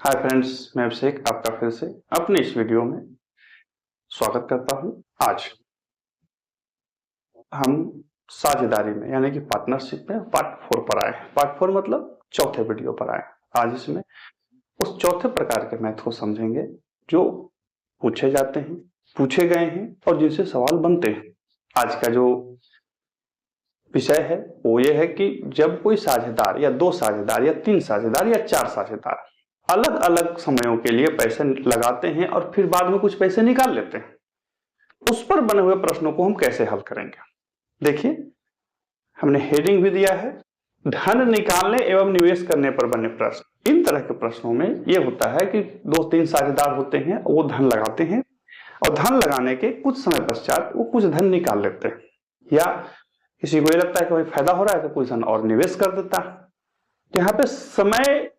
Hi friends, मैं अभिषेक आपका फिर से अपने इस वीडियो में स्वागत करता हूं। आज हम साझेदारी में यानी कि पार्टनरशिप में पार्ट 4 पर आए। पार्ट 4 मतलब चौथे वीडियो पर आए। आज इसमें उस चौथे प्रकार के मैथ को समझेंगे जो पूछे जाते हैं, पूछे गए हैं और जिनसे सवाल बनते हैं। आज का जो विषय है वो ये है कि जब कोई साझेदार या 2 साझेदार या 3 साझेदार या 4 साझेदार अलग अलग समयों के लिए पैसे लगाते हैं और फिर बाद में कुछ पैसे निकाल लेते हैं, उस पर बने हुए प्रश्नों को हम कैसे हल करेंगे। देखिए, हमने हेडिंग भी दिया है, धन निकालने एवं निवेश करने पर बने प्रश्न। इन तरह के प्रश्नों में यह होता है कि 2-3 साझेदार होते हैं, वो धन लगाते हैं और धन लगाने के कुछ समय पश्चात वो कुछ धन निकाल लेते हैं, या किसी को ये लगता है कि भाई फायदा हो रहा है तो कुछ धन और निवेश कर देता है। यहाँ पे समय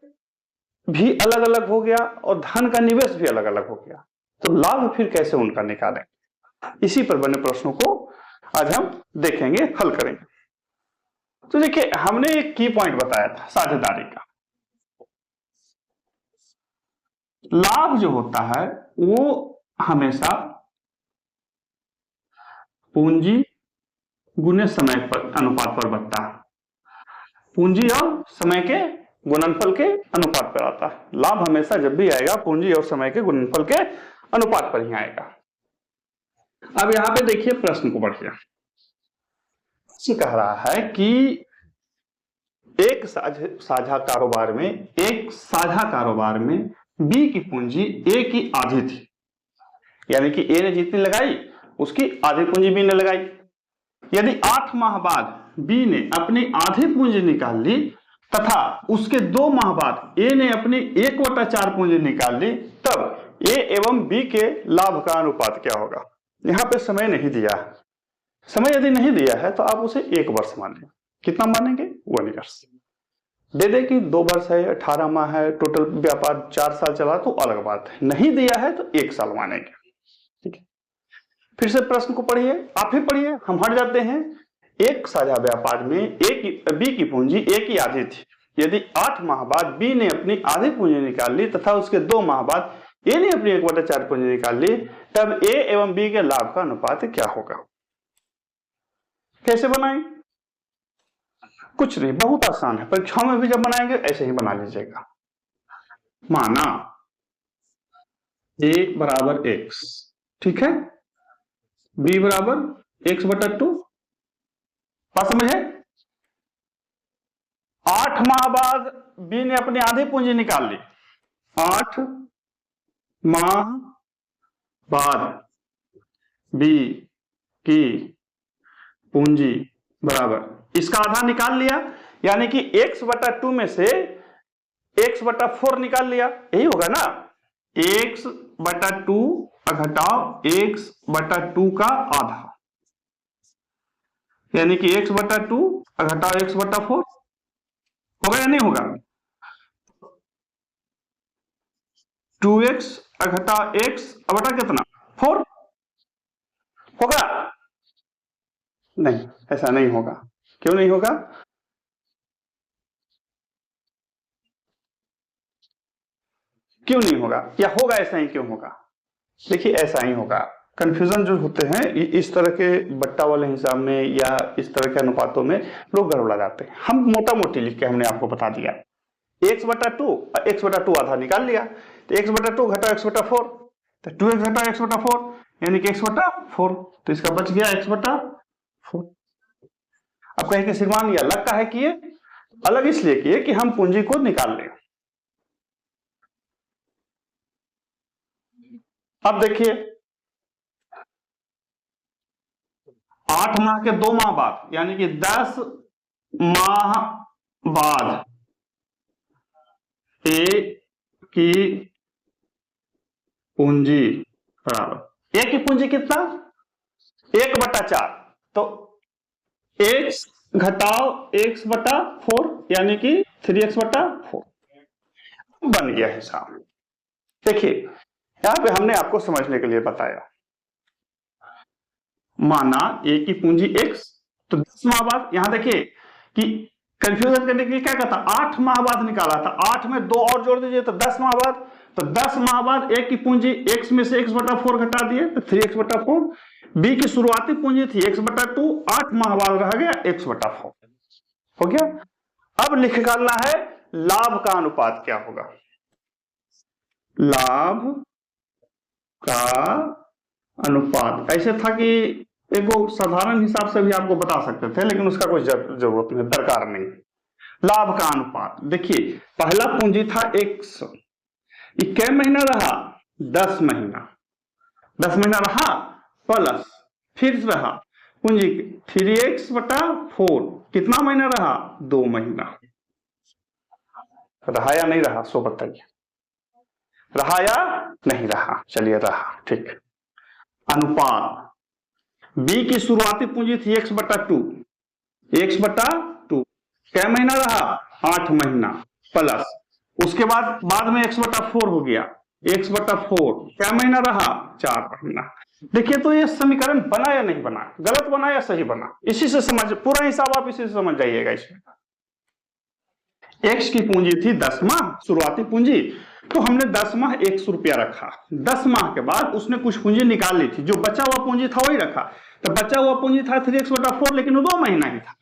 भी अलग अलग हो गया और धन का निवेश भी अलग अलग हो गया, तो लाभ फिर कैसे उनका निकालें, इसी पर बने प्रश्नों को आज हम देखेंगे, हल करेंगे। तो देखिए, हमने एक की पॉइंट बताया था साझेदारी का। लाभ जो होता है वो हमेशा पूंजी गुने समय पर अनुपात पर बनता है। पूंजी और समय के गुणनफल के अनुपात पर आता है। लाभ हमेशा जब भी आएगा पूंजी और समय के गुणनफल के अनुपात पर ही आएगा। अब यहां पे देखिए, प्रश्न को बढ़िए कह रहा है कि एक साझा कारोबार में बी की पूंजी ए की आधी थी, यानी कि ए ने जितनी लगाई उसकी आधी पूंजी बी ने लगाई। यदि 8 माह बाद बी ने अपनी आधी पूंजी निकाल ली तथा उसके 2 माह बाद ए ने अपनी 1/4 पूंजी निकाल ली, तब ए एवं बी के लाभ का अनुपात क्या होगा। यहां पे समय नहीं दिया है। समय यदि नहीं दिया है तो आप उसे 1 वर्ष मानेंगे। कितना मानेंगे? 1 ईयर्स। दे दे कि 2 वर्ष है, 18 माह है, टोटल व्यापार 4 साल चला तो अलग बात है। नहीं दिया है तो 1 साल मानेंगे। ठीक है, फिर से प्रश्न को पढ़िए, आप ही पढ़िए, हम हट जाते हैं। एक साझा व्यापार में बी की पूंजी ए की आधी थी। यदि 8 माह बाद बी ने अपनी आधी पूंजी निकाल ली तथा उसके 2 माह बाद ए ने अपनी 1/4 पूंजी निकाल ली, तब ए एवं बी के लाभ का अनुपात क्या होगा। कैसे बनाएं? कुछ नहीं, बहुत आसान है। परीक्षाओं में भी जब बनाएंगे ऐसे ही बना लीजिएगा। माना ए बराबर x, ठीक है, बी बराबर x/2। बात समझे? 8 माह बाद बी ने अपनी आधी पूंजी निकाल ली। 8 माह बाद बी की पूंजी बराबर इसका आधा निकाल लिया, यानी कि x/2 में से x/4 निकाल लिया। यही होगा ना, x/2 घटाओ x/2 का आधा, यानी कि x/2 घटाओ x/4 होगा या नहीं होगा। 2x घटाओ x बटा कितना, 4 होगा। नहीं, ऐसा नहीं होगा। क्यों नहीं होगा? क्यों नहीं होगा, या होगा ऐसा ही क्यों होगा? देखिए, ऐसा ही होगा। कंफ्यूजन जो होते हैं इस तरह के बट्टा वाले हिसाब में या इस तरह के अनुपातों में लोग गड़बड़ा जाते हैं। हम मोटा मोटी लिख के हमने आपको बता दिया, x/2 x/2 आधा निकाल लिया, तो x/2 घटाओ x/4, तो 2x घटाओ x/4 यानी कि x/4, तो इसका बच गया x/4। अब कहें कि श्रीमान ये अलग का है किए, अलग इसलिए किए कि हम पूंजी को निकाल लें। अब देखिए, 8 माह के 2 माह बाद यानी कि 10 माह बाद ए की पूंजी बराबर, ए की पूंजी कितना, 1/4, तो x घटाओ x/4 यानी कि 3x/4 बन गया हिसाब। देखिए, यहां पे हमने आपको समझने के लिए बताया, माना ए की पूंजी x, तो 10 माह बाद, यहां देखिए कि कंफ्यूजन करने के लिए क्या कहता, 8 माह बाद निकाला था, 8 में 2 और जोड़ दीजिए तो 10 माह बाद, तो 10 माह बाद ए की पूंजी x में से x/4 घटा दिए तो 3x/4, बी की शुरुआती पूंजी थी x/2, 8 माह बाद रह गया x/4, हो गया। अब निकालना है लाभ का अनुपात क्या होगा, लाभ का अनुपात। ऐसे था कि एक वो साधारण हिसाब से भी आपको बता सकते थे, लेकिन उसका कोई जरूरत नहीं, दरकार नहीं। लाभ का अनुपात देखिए, पहला पूंजी था x, ये कै महीना रहा, 10 महीना, 10 महीना रहा, प्लस फिर रहा पूंजी 3x/4, कितना महीना रहा, 2 महीना। रहा या नहीं रहा, सो बताइए, रहा या नहीं रहा, चलिए रहा, ठीक। अनुपात, बी की शुरुआती पूंजी थी x/2, x/2 क्या महीना रहा, 8 महीना, प्लस उसके बाद में x/4 हो गया, x/4 क्या महीना रहा, 4 महीना। देखिए तो ये समीकरण बना या नहीं बना, गलत बना या सही बना, इसी से समझ, पूरा हिसाब आप इसी से समझ जाइएगा। इसमें x की पूंजी थी 10 माह शुरुआती पूंजी, तो हमने 10 माह 100 रुपया रखा, 10 माह के बाद उसने कुछ पूंजी निकाल ली थी, जो बचा हुआ पूंजी था वही रखा, तो बचा हुआ पूंजी था 3x/4, लेकिन वो 2 महीना ही था।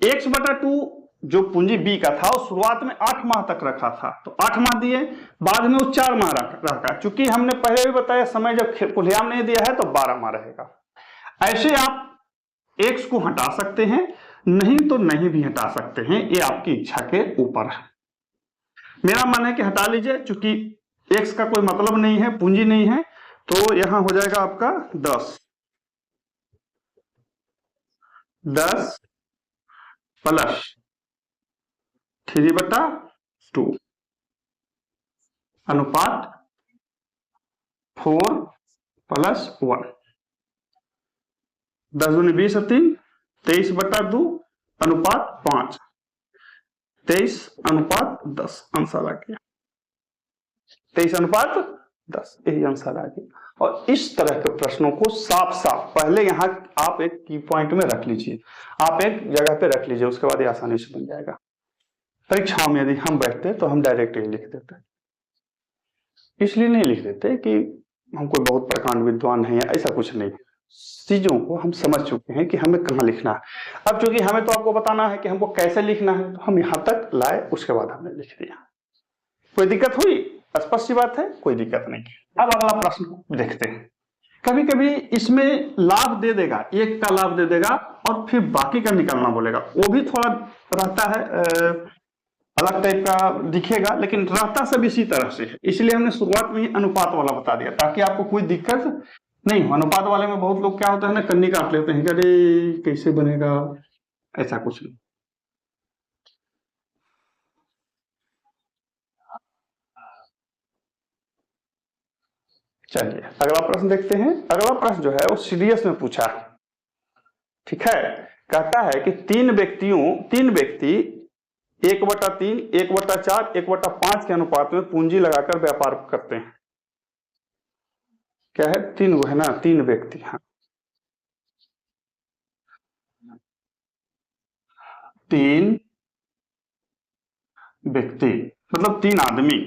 x/2 जो पूंजी बी का था वो शुरुआत में 8 माह तक रखा था, तो 8 माह दिए, बाद में वो 4 माह रखा, चूंकि हमने पहले भी बताया समय जब खुलेआम नहीं दिया है तो 12 माह रहेगा। ऐसे आप x को हटा सकते हैं, नहीं तो नहीं भी हटा सकते हैं, ये आपकी इच्छा के ऊपर है। मेरा मन है कि हटा लीजिए, चूंकि x का कोई मतलब नहीं है, पूंजी नहीं है, तो यहां हो जाएगा आपका 10 प्लस 3/2 अनुपात 4 + 1, 10 दूनी 20 और 3, 23/2 अनुपात 5, 23:10 आंसर आ गया, 23:10, यही आंसर आ गया। और इस तरह के प्रश्नों को साफ साफ पहले यहां आप एक की पॉइंट में रख लीजिए, आप एक जगह पे रख लीजिए, उसके बाद ये आसानी से बन जाएगा। परीक्षाओं में यदि हम बैठते तो हम डायरेक्ट ही लिख देते, इसलिए नहीं लिख देते कि हम कोई बहुत प्रकांड विद्वान है या ऐसा कुछ नहीं, चीजों को हम समझ चुके हैं कि हमें कहाँ लिखना है। अब चूंकि हमें तो आपको बताना है कि हमको कैसे लिखना है, तो हम यहां तक लाए, उसके बाद हमने लिख दिया। कोई दिक्कत हुई, स्पष्ट सी बात है, कोई दिक्कत नहीं। अब अगला प्रश्न देखते हैं। कभी कभी इसमें लाभ दे देगा, एक का लाभ दे देगा और फिर बाकी का निकालना बोलेगा, वो भी थोड़ा रहता है, अलग टाइप का दिखेगा, लेकिन रहता सब इसी तरह से है। इसलिए हमने शुरुआत में ही अनुपात वाला बता दिया, ताकि आपको कोई दिक्कत नहीं हो। अनुपात वाले में बहुत लोग क्या होता है ना, कन्नी काट लेते हैं, अरे कैसे बनेगा, ऐसा कुछ नहीं। चलिए अगला प्रश्न देखते हैं। अगला प्रश्न जो है वो सीडीएस में पूछा है, ठीक है। कहता है कि तीन व्यक्ति 1/3, 1/4, 1/5 के अनुपात में पूंजी लगाकर व्यापार करते हैं। क्या है, 3 है ना, 3 व्यक्ति हैं, 3 व्यक्ति मतलब 3 आदमी,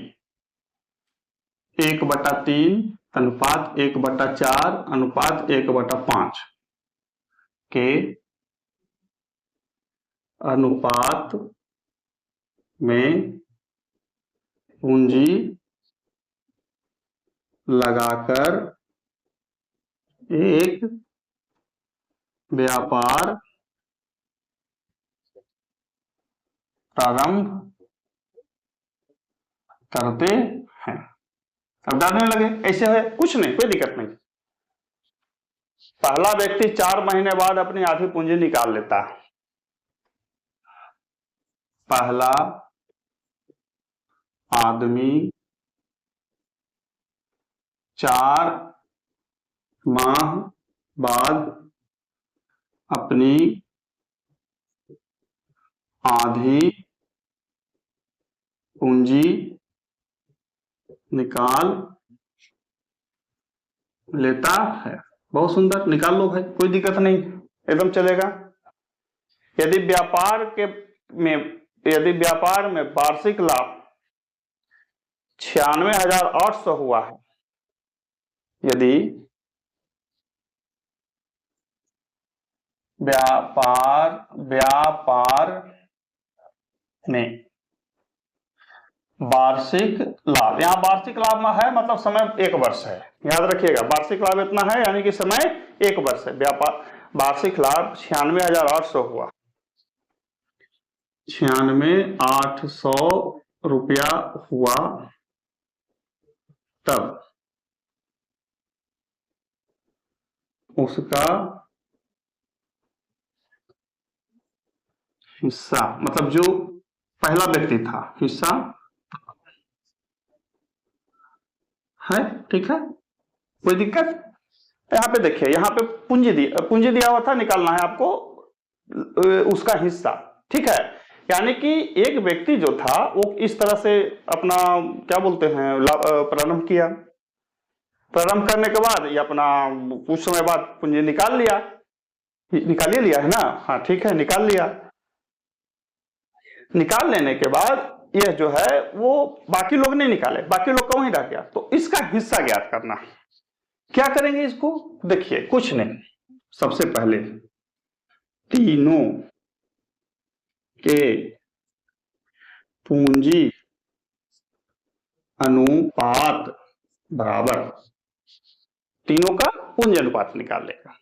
1/3 अनुपात 1/4 अनुपात 1/5 के अनुपात में पूंजी लगाकर एक व्यापार प्रारंभ करते हैं। अब डालने लगे, ऐसे है, कुछ नहीं, कोई दिक्कत नहीं। पहला व्यक्ति 4 महीने बाद अपनी आधी पूंजी निकाल लेता है। पहला आदमी 4 माह बाद अपनी आधी पूंजी निकाल लेता है। बहुत सुंदर, निकाल लो भाई, कोई दिक्कत नहीं, एकदम चलेगा। यदि व्यापार के में यदि व्यापार में वार्षिक लाभ 96,800 हुआ है, यदि व्यापार में वार्षिक लाभ, यहां वार्षिक लाभ में है मतलब समय 1 वर्ष है, याद रखिएगा वार्षिक लाभ इतना है यानी कि समय 1 वर्ष है। व्यापार वार्षिक लाभ 96,800 हुआ, 96,800 रुपया हुआ, तब उसका हिस्सा, मतलब जो पहला व्यक्ति था हिस्सा है, ठीक है, कोई दिक्कत? यहाँ पे देखिए, यहाँ पे पूंजी दिया हुआ था, निकालना है आपको उसका हिस्सा, ठीक है। यानी कि एक व्यक्ति जो था वो इस तरह से अपना क्या बोलते हैं प्रारंभ किया, प्रारंभ करने के बाद ये अपना कुछ समय बाद पूंजी निकाल लिया है ना, हाँ ठीक है, निकाल लिया। निकाल लेने के बाद यह जो है वो बाकी लोग नहीं निकाले, बाकी लोग का वहीं रह गया, तो इसका हिस्सा ज्ञात करना। क्या करेंगे इसको? देखिए कुछ नहीं, सबसे पहले तीनों के पूंजी अनुपात बराबर, तीनों का पूंजी अनुपात निकाल लेगा,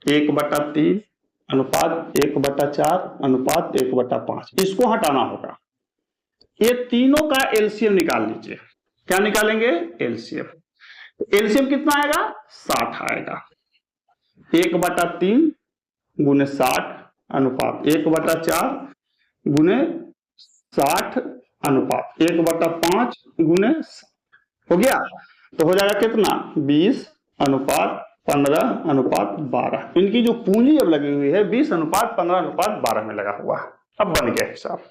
1/3 अनुपात 1/4 अनुपात 1/5, इसको हटाना होगा। ये तीनों का एलसीएम निकाल लीजिए। क्या निकालेंगे? एलसीएम। एलसीएम कितना आएगा? 60 आएगा। 1/3 गुने 60 अनुपात 1/4 गुने 60 अनुपात 1/5 गुने, हो गया, तो हो जाएगा कितना? 20 अनुपात 15 अनुपात 12। इनकी जो पूंजी अब लगी हुई है 20 अनुपात 15 अनुपात 12 में लगा हुआ है। अब बन गया हिसाब।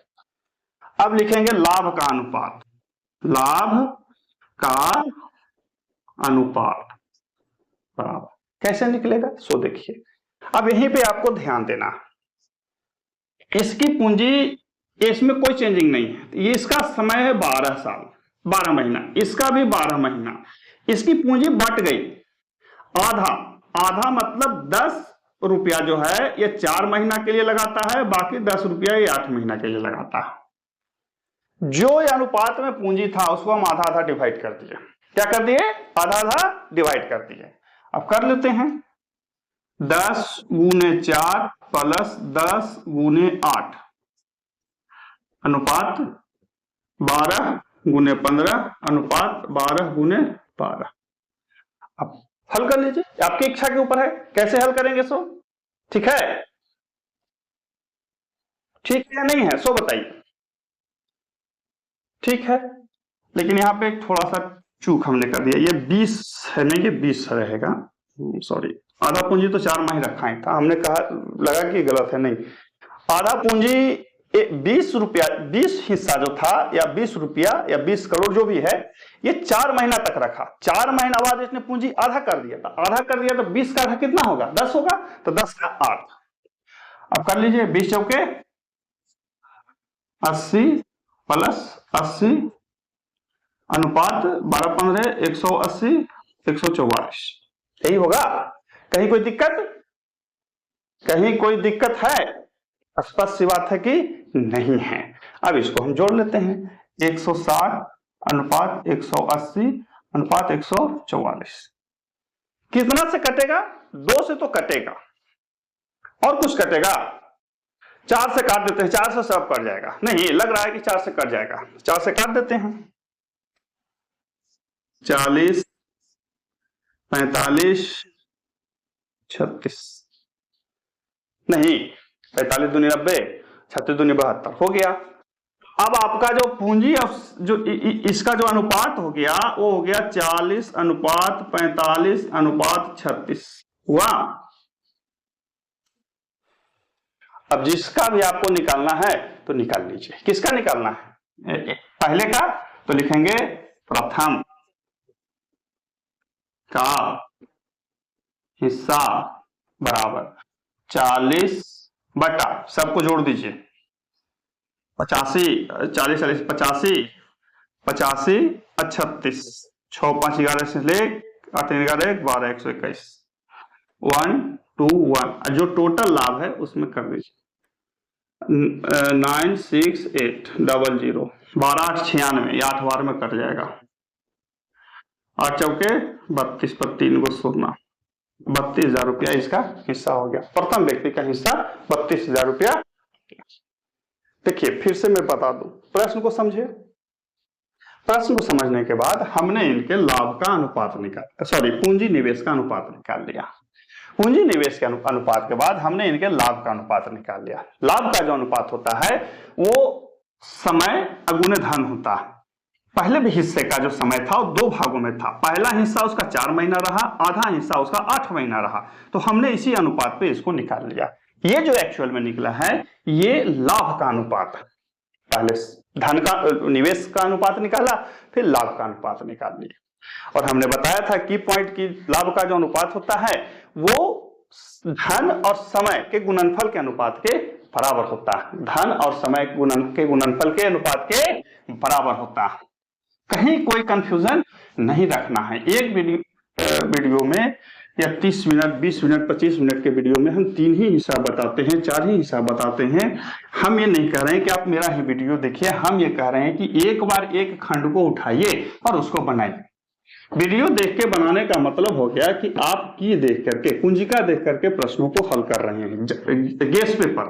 अब लिखेंगे लाभ का अनुपात, लाभ का अनुपात बराबर, कैसे निकलेगा सो देखिए। अब यहीं पे आपको ध्यान देना, इसकी पूंजी, इसमें कोई चेंजिंग नहीं है, ये इसका समय है 12 साल 12 महीना, इसका भी 12 महीना, इसकी पूंजी बट गई आधा, आधा मतलब 10 रुपया जो है ये 4 महीना के लिए लगाता है, बाकी 10 रुपया ये 8 महीना के लिए लगाता है। जो अनुपात में पूंजी था उसको हम आधा आधा डिवाइड कर दिए। क्या कर दिए? आधा आधा डिवाइड कर दिए। अब कर लेते हैं, 10 गुने 4 प्लस 10 गुने 8 अनुपात 12 गुने 15 अनुपात 12 गुने 12। अब हल कर लीजिए, आपकी इच्छा के ऊपर है कैसे हल करेंगे सो, ठीक है? ठीक है नहीं है सो बताइए। ठीक है, लेकिन यहाँ पे थोड़ा सा चूक हमने कर दिया, ये 20 है नहीं, ये 20 रहेगा, सॉरी, आधा पूंजी तो 4 माह रखा ही था, हमने कहा लगा कि गलत है, नहीं, आधा पूंजी 20 रुपया, 20 हिस्सा जो था या 20 रुपया या 20 करोड़ जो भी है, ये 4 महीना तक रखा, 4 महीना बाद इसने पूंजी आधा कर दिया था, आधा कर दिया तो 20 का आधा कितना होगा? 10 होगा, तो 10 का 8। अब कर लीजिए, 20 चौके 80 प्लस 80 अनुपात 12 15 180 144, यही होगा। कहीं कोई दिक्कत? कहीं कोई दिक्कत है? स्पष्ट सी बात है कि नहीं है। अब इसको हम जोड़ लेते हैं, 160 अनुपात 180 अनुपात 144, कितना से कटेगा? 2 से तो कटेगा, और कुछ कटेगा? 4 से काट देते हैं, 4 से सब कट जाएगा, नहीं लग रहा है कि 4 से कट जाएगा, 4 से काट देते हैं, 40 45 36, नहीं 45 दूनी 90 36 दूनी 72 हो गया। अब आपका जो पूंजी जो इसका जो अनुपात हो गया वो हो गया 40 अनुपात 45 अनुपात 36 हुआ। अब जिसका भी आपको निकालना है तो निकाल लीजिए। किसका निकालना है? पहले का, तो लिखेंगे प्रथम का हिस्सा बराबर 40 बटा, सबको जोड़ दीजिए, 85, 40 40 85, 85 36, 6 5 11 से ले 8 3 11 12 121, 1 2 1 जो टोटल लाभ है उसमें कर दीजिए 9680 12 8 96, 8 बार में कट जाएगा, 8 चौके 32 पर 3 को 16, 32,000 रुपया इसका हिस्सा हो गया। प्रथम व्यक्ति का हिस्सा 32,000 रुपया। देखिए फिर से मैं बता दूं, प्रश्न को समझिए। प्रश्न को समझने के बाद हमने इनके लाभ का अनुपात पूंजी निवेश का अनुपात निकाल लिया। पूंजी निवेश के अनुपात के बाद हमने इनके लाभ का अनुपात निकाल लिया। लाभ का जो अनुपात होता है वो समय अगुने धन होता है। पहले भी हिस्से का जो समय था वो 2 भागों में था। पहला हिस्सा उसका 4 महीना रहा, आधा हिस्सा उसका 8 महीना रहा, तो हमने इसी अनुपात पे इसको निकाल लिया। ये जो एक्चुअल में निकला है ये लाभ का अनुपात है। पहले धन का निवेश का अनुपात निकाला, फिर लाभ का अनुपात निकाल लिया। और हमने बताया था कि पॉइंट की लाभ का जो अनुपात होता है वो धन और समय के गुणनफल के अनुपात के बराबर होता है। धन और समय के गुणनफल के अनुपात के बराबर होता है। कहीं कोई कंफ्यूजन नहीं रखना है। एक वीडियो में या 30 मिनट 20 मिनट 25 मिनट के वीडियो में हम 3 ही हिसाब बताते हैं, 4 ही हिसाब बताते हैं। हम ये नहीं कह रहे हैं कि आप मेरा ही वीडियो देखिए, हम ये कह रहे हैं कि एक बार एक खंड को उठाइए और उसको बनाइए। वीडियो देख के बनाने का मतलब हो गया कि आप की देख करके, कुंजिका देख करके प्रश्नों को हल कर रहे हैं। गेस पेपर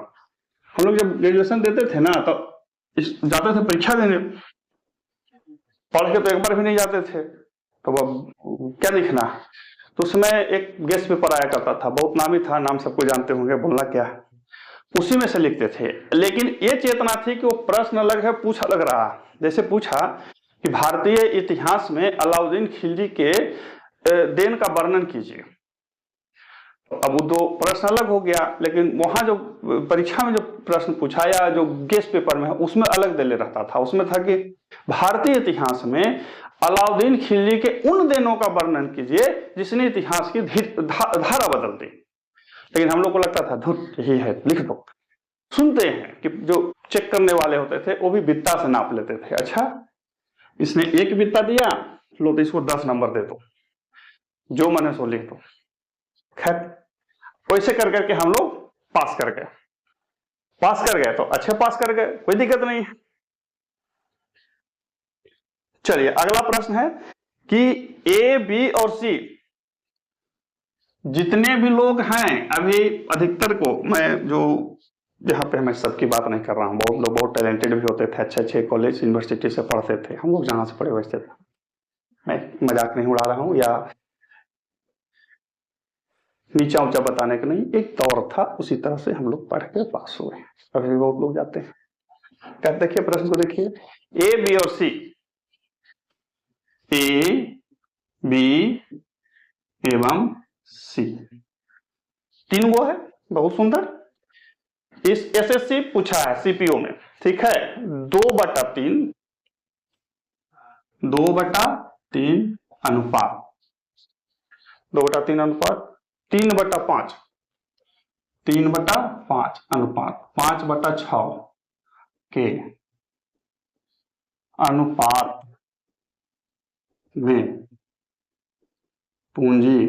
हम लोग जब ग्रेजुएशन देते थे ना तो जाते थे परीक्षा देने, पढ़ के तो एक बार भी नहीं जाते थे, तो अब क्या लिखना। तो उसमें एक गेस्ट पेपर आया करता था, बहुत नामी था, नाम सबको जानते होंगे, बोलना क्या, उसी में से लिखते थे। लेकिन ये चेतना थी कि वो प्रश्न अलग है, पूछ अलग रहा। जैसे पूछा कि भारतीय इतिहास में अलाउद्दीन खिलजी के देन का वर्णन कीजिए। अब वो 2 प्रश्न अलग हो गया, लेकिन वहां जो परीक्षा में जो प्रश्न पूछा या जो गेस्ट पेपर में उसमें अलग दे ले रहता था। उसमें था कि भारतीय इतिहास में अलाउद्दीन खिलजी के उन देनों का वर्णन कीजिए जिसने इतिहास की धारा बदल दी। लेकिन हम लोग को लगता था धुत यही है, लिख दो। सुनते हैं कि जो चेक करने वाले होते थे वो भी बित्ता से नाप लेते थे। अच्छा इसने 1 बित्ता दिया, लो तो इसको 10 नंबर दे दो, जो मैंने सो लिख दो। खैर वैसे कर करके हम लोग पास कर गए तो अच्छे पास कर गए, कोई दिक्कत नहीं है। चलिए अगला प्रश्न है कि ए बी और सी जितने भी लोग हैं, अभी अधिकतर को मैं जो यहाँ पे मैं सबकी बात नहीं कर रहा हूँ, बहुत लोग बहुत टैलेंटेड भी होते थे, अच्छे कॉलेज यूनिवर्सिटी से पढ़ते थे, हम लोग जहां से पढ़े वैसे थे, मैं मजाक नहीं उड़ा रहा हूँ या नीचा ऊंचा बताने का नहीं, एक दौर था उसी तरह से हम लोग पढ़ के पास हुए। अभी भी बहुत लोग जाते हैं। क्या देखिए प्रश्न को देखिए, ए बी और सी, ए बी एवं सी 3 वो है, बहुत सुंदर। इस एसएससी पूछा है सीपीओ में, ठीक है। 2/3 अनुपात 2/3 अनुपात 3/5 अनुपात 5/6 के अनुपात में पूंजी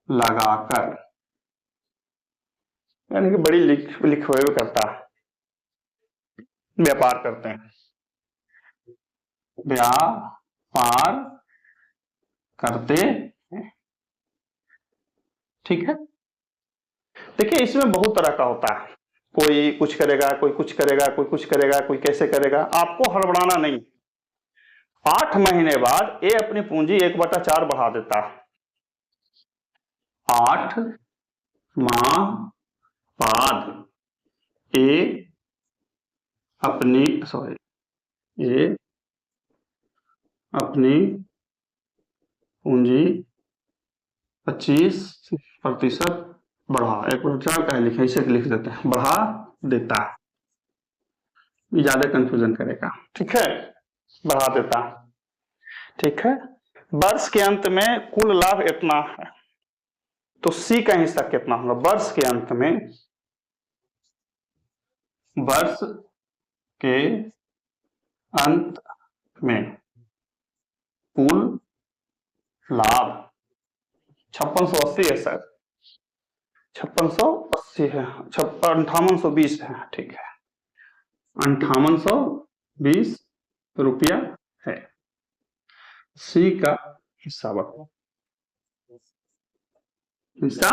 लगाकर, यानी कि बड़ी लिखे करता व्यापार करते हैं, व्यापार करते हैं, ठीक है। देखिए इसमें बहुत तरह का होता है, कोई कुछ करेगा, कोई कुछ करेगा, कोई कुछ करेगा, कोई कैसे करेगा, आपको हड़बड़ाना नहीं। 8 महीने बाद ए अपनी पूंजी 1/4 बढ़ा देता है। 8 माह बाद ए अपनी पूंजी 25% बढ़ा, 1/4 का लिखे, इसे लिख देते हैं, बढ़ा देता है। ज्यादा कंफ्यूजन करेगा, ठीक है, बढ़ा देता, ठीक है। वर्ष के अंत में कुल लाभ इतना है, तो सी का हिस्सा कितना होगा? वर्ष के अंत में वर्ष के अंत में कुल लाभ 5680 है सर, 5680 है, 5820 है, ठीक है, 5820 रुपया है। सी का हिस्सा बताओ, हिस्सा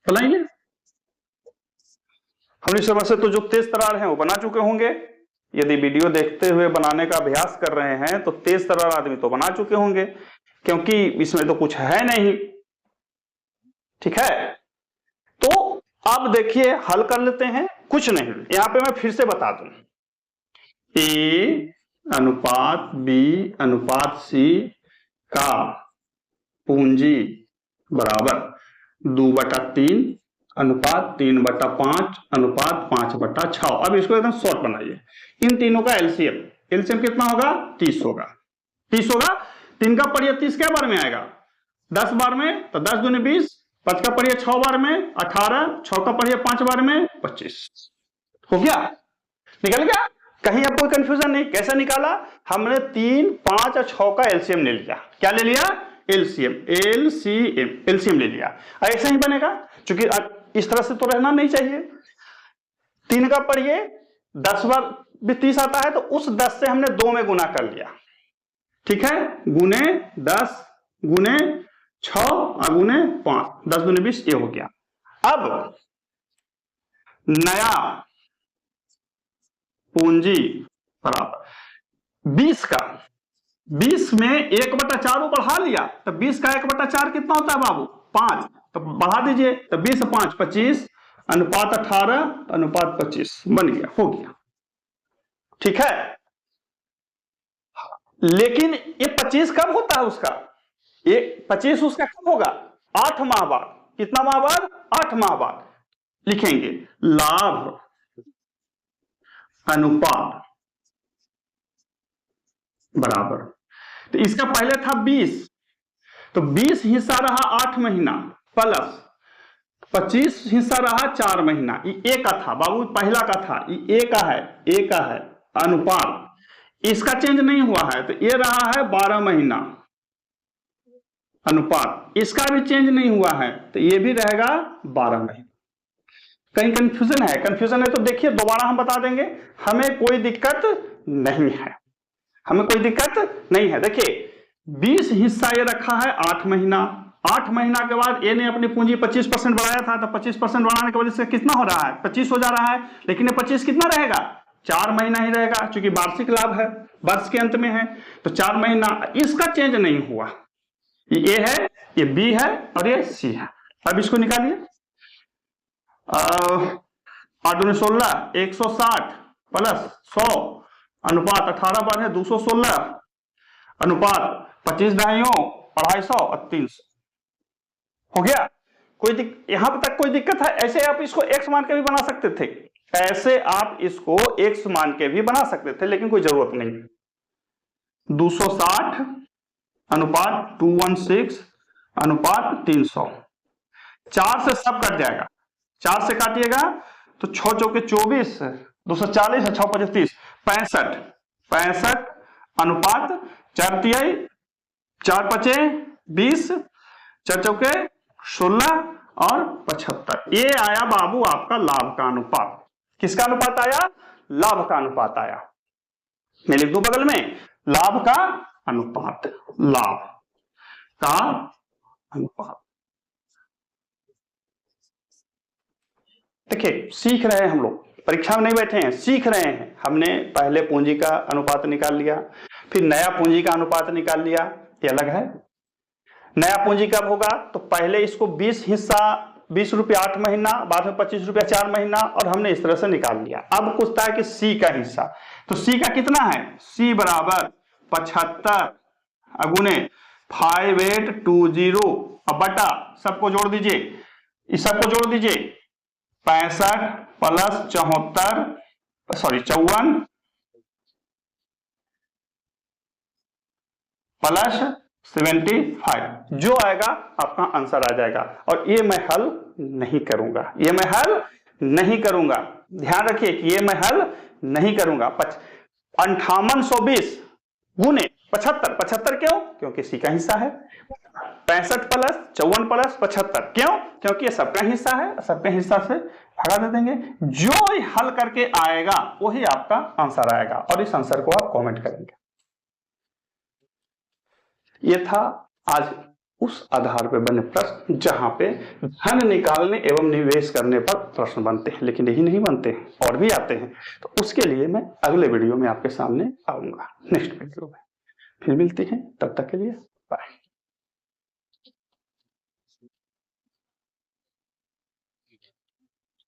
बताइए। हम इस समय से तो जो तेज तरार हैं वो बना चुके होंगे, यदि वीडियो देखते हुए बनाने का अभ्यास कर रहे हैं तो तेज तरार आदमी तो बना चुके होंगे, क्योंकि इसमें तो कुछ है नहीं, ठीक है। तो अब देखिए हल कर लेते हैं, कुछ नहीं, यहां पे मैं फिर से बता दूं, ए अनुपात बी अनुपात सी का पूंजी बराबर 2/3 अनुपात 3/5 अनुपात 5/6। अब इसको एकदम शॉर्ट बनाइए, इन तीनों का एलसीएम, एलसीएम कितना होगा? 30 होगा, 30 होगा। 3 का पढ़िए 30 क्या बार में आएगा? 10 बार में, तो 10 दूनी 20, 5 का पढ़िए 6 बार में 18, 6 का पढ़िए 5 बार में 25। हो गया, निकल गया, कहीं अब कोई कंफ्यूजन नहीं। कैसे निकाला? हमने 3, 5 और 6 का एलसीएम ले लिया। क्या ले लिया? एलसीएम, एलसीएम, एलसीएम ले लिया। ऐसे ही बनेगा, क्योंकि इस तरह से तो रहना नहीं चाहिए। 3 का पढ़िए 10 बार भी 30 आता है, तो उस 10 से हमने 2 में गुना कर लिया, ठीक है, गुने 10 गुने 6 और गुने 5, 10 दूनी 20, ये हो गया। अब नया पूंजी बराबर 20 का, 20 में 1/4 बढ़ा लिया, तो 20 का 1/4 कितना होता है बाबू? 5, तो बढ़ा दीजिए, तो 20 से 5 25 अनुपात 18 अनुपात 25 बन गया, हो गया, ठीक है। लेकिन ये 25 कब होता है उसका? ये 25 उसका कब होगा? 8 माह बाद। कितना माह बाद? 8 माह बाद। लिखेंगे लाभ अनुपात बराबर, तो इसका पहले था 20, तो 20 हिस्सा रहा 8 महीना प्लस 25 हिस्सा रहा 4 महीना। ये ए का था बाबू, पहला का था, ये ए का है, ए का है अनुपात, इसका चेंज नहीं हुआ है, तो ये रहा है 12 महीना अनुपात, इसका भी चेंज नहीं हुआ है, तो ये भी रहेगा 12 महीना। कहीं कंफ्यूजन है? कंफ्यूजन है तो देखिए दोबारा हम बता देंगे, हमें कोई दिक्कत नहीं है, हमें कोई दिक्कत नहीं है। देखिए 20 हिस्सा ये रखा है 8 महीना, 8 महीना के बाद ये ने अपनी पूंजी 25% बढ़ाया था, तो 25% बढ़ाने की वजह से कितना हो रहा है? 25 हो जा रहा है, लेकिन ये 25 कितना रहेगा? 4 महीना ही रहेगा, क्योंकि वार्षिक लाभ है, वर्ष के अंत में है, तो 4 महीना, इसका चेंज नहीं हुआ। ये ए है, ये बी है और ये सी है। अब इसको निकालिए, 8 दूनी 16, 160 प्लस 100 अनुपात 18 बार है 216 अनुपात 25 दहाइयों 250 और 300 हो गया। कोई यहां तक कोई दिक्कत है? ऐसे आप इसको x मान के भी बना सकते थे, ऐसे आप इसको x मान के भी बना सकते थे, लेकिन कोई जरूरत नहीं। 260 अनुपात 216 अनुपात 300, 4 से सब कट जाएगा, 4 से काटिएगा तो 6 चौके 24, 240 और 6 25 30, 65, 65 अनुपात 4 तिहाई 4 पचे 20, 4 चौके 16 और 75। ये आया बाबू आपका लाभ का अनुपात। किसका अनुपात आया? लाभ का अनुपात आया। मैं लिख दूं बगल में, लाभ का अनुपात, लाभ का अनुपात। देखिए सीख रहे हैं हम लोग, परीक्षा में नहीं बैठे हैं, सीख रहे हैं। हमने पहले पूंजी का अनुपात निकाल लिया, फिर नया पूंजी का अनुपात निकाल लिया, ये अलग है। नया पूंजी कब होगा? तो पहले इसको 20 हिस्सा 20 रुपया 8 महीना, बाद में 25 रुपया 4 महीना, और हमने इस तरह से निकाल लिया। अब पूछता है कि सी का हिस्सा, तो सी का कितना है? सी बराबर 75 अगुने 5820 और बटा, सबको जोड़ दीजिए, इस सबको जोड़ दीजिए, 65 प्लस 54 प्लस 75, जो आएगा आपका आंसर आ जाएगा। और ये मैं हल नहीं करूंगा, ये मैं हल नहीं करूंगा। ध्यान रखिए कि ये मैं हल नहीं करूंगा। 5820 गुने 75, 75 क्यों? क्योंकि सी का हिस्सा है। 65 प्लस 54 प्लस 75 क्यों? क्योंकि ये सबका हिस्सा है, सबके हिस्सा से भगा दे देंगे। जो हल करके आएगा वही आपका आंसर आएगा, और इस आंसर को आप कमेंट करेंगे। ये था आज उस आधार पर बने प्रश्न जहां पे धन निकालने एवं निवेश करने पर प्रश्न बनते हैं, लेकिन यही नहीं बनते हैं, और भी आते हैं। तो उसके लिए मैं अगले वीडियो में आपके सामने आऊंगा, नेक्स्ट वीडियो में। फिर मिलते हैं, तब तक के लिए बाय।